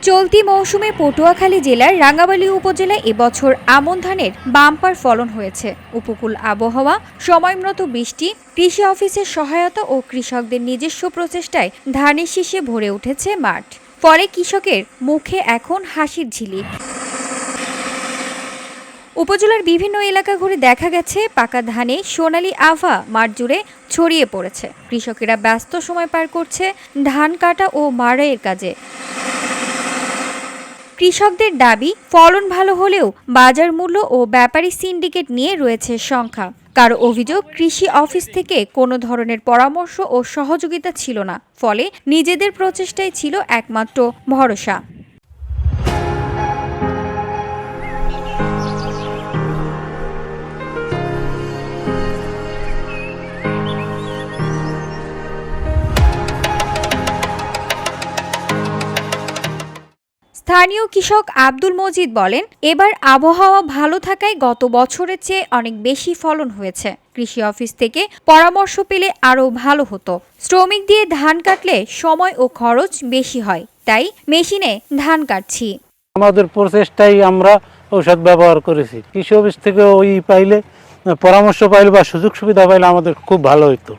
চলতি মৌসুমে পটুয়াখালী জেলার রাঙ্গামালী উপজেলায় এবছর আমন ধানের বাম্পার ফলন হয়েছে। উপকূল আবহাওয়া, সময়মতো বৃষ্টি, কৃষি অফিসের সহায়তা ও কৃষকদের নিজস্ব প্রচেষ্টায় ধানের শীষে ভরে উঠেছে মাঠ। ফলে কৃষকের মুখে এখন হাসির ঝিলিক। উপজেলার বিভিন্ন এলাকা ঘুরে দেখা গেছে পাকা ধানে সোনালী আভা মাঠ জুড়ে ছড়িয়ে পড়েছে। কৃষকেরা ব্যস্ত সময় পার করছে ধান কাটা ও মাড়াইয়ের কাজে। কৃষকদের দাবি, ফলন ভালো হলেও বাজার মূল্য ও ব্যাপারী সিন্ডিকেট নিয়ে রয়েছে সংখ্যা। কারো অভিযোগ, কৃষি অফিস থেকে কোনো ধরনের পরামর্শ ও সহযোগিতা ছিল না, ফলে নিজেদের প্রচেষ্টাই ছিল একমাত্র ভরসা। স্থানীয় কৃষক আব্দুল মজিদ বলেন, এবার আবহাওয়া ভালো থাকায় গত বছরের চেয়ে অনেক বেশি ফলন হয়েছে। কৃষি অফিস থেকে পরামর্শ পেলে আরও ভালো হতো। শ্রমিক দিয়ে ধান কাটলে সময় ও খরচ বেশি হয়, তাই মেশিনে ধান কাটছি। আমাদের প্রচেষ্টায় আমরা ঔষধ ব্যবহার করেছি। কৃষি অফিস থেকে পরামর্শ পাইলে বা সুযোগ সুবিধা পাইলে আমাদের খুব ভালো হতো।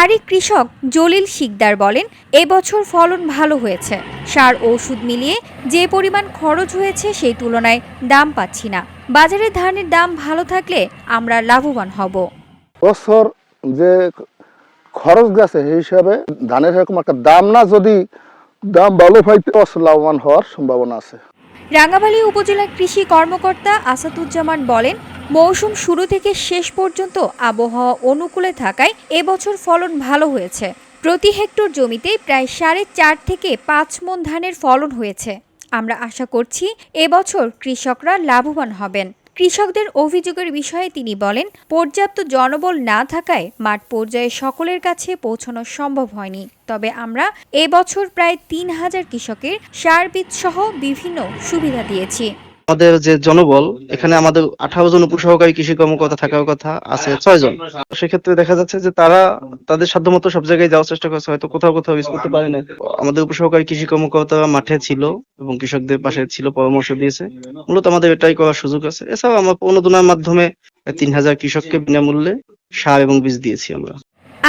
আরেক কৃষক জলিল শিকদার বলেন, এবছর ফলন ভালো হয়েছে। সার ওষুধ মিলিয়ে যে পরিমাণ খরচ হয়েছে সেই তুলনায় দাম পাচ্ছি না। বাজারে ধানের দাম ভালো থাকলে আমরা লাভবান হব। বছর যে খরচ গেছে সেই হিসাবে ধানের এরকম একটা দাম না, যদি দাম ভালো পাইতে লাভবান হওয়ার সম্ভাবনা আছে। রাঙ্গামালী উপজেলা কৃষি কর্মকর্তা আসাদুজ্জামান বলেন, মৌসুম শুরু থেকে শেষ পর্যন্ত আবহাওয়া অনুকূলে থাকায় এবছর ফলন ভালো হয়েছে। প্রতি হেক্টর জমিতে প্রায় 4.5 থেকে 5 মণ ধানের ফলন হয়েছে। আমরা আশা করছি এবছর কৃষকরা লাভবান হবেন। কৃষকদের অভিযোগের বিষয়ে তিনি বলেন, পর্যাপ্ত জনবল না থাকায় মাঠ পর্যায়ে সকলের কাছে পৌঁছানো সম্ভব হয়নি। তবে আমরা এবছর প্রায় 3000 কৃষকের সার বীজ সহ বিভিন্ন সুবিধা দিয়েছি। আমাদের যে জনবল, এখানে আমাদের 18 জন উপসহকারী কৃষি কর্মকর্তা থাকার কথা আছে 6 জন। সেক্ষেত্রে দেখা যাচ্ছে যে তারা তাদের সাধ্যমতো সব জায়গায় যাওয়ার চেষ্টা করছে, হয়তো কোথাও কোথাও মিস করতে পারে না। আমাদের উপসহকারী কৃষি কর্মকর্তা মাঠে ছিল এবং কৃষকদের পাশে ছিল, পরামর্শ দিয়েছে। মূলত আমাদের এটাই করার সুযোগ আছে। এছাড়াও আমরা প্রণোদনার মাধ্যমে 3000 কৃষককে বিনামূল্যে সার এবং বীজ দিয়েছি আমরা।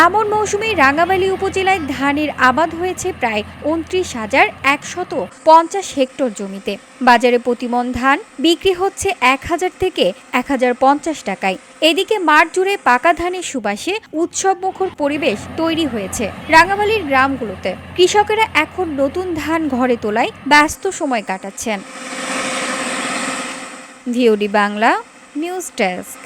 আমন মৌসুমে রাঙ্গামালী উপজেলায় ধানের আবাদ হয়েছে প্রায় 29,150 হেক্টর জমিতে। বাজারে প্রতিমণ ধান বিক্রি হচ্ছে 1000 থেকে 1050 টাকায়। এদিকে মাঠ জুড়ে পাকা ধানের সুবাসে উৎসবমুখর পরিবেশ তৈরি হয়েছে রাঙ্গামালীর গ্রামগুলোতে। কৃষকেরা এখন নতুন ধান ঘরে তোলায় ব্যস্ত সময় কাটাচ্ছেন। VOD Bangla news desk.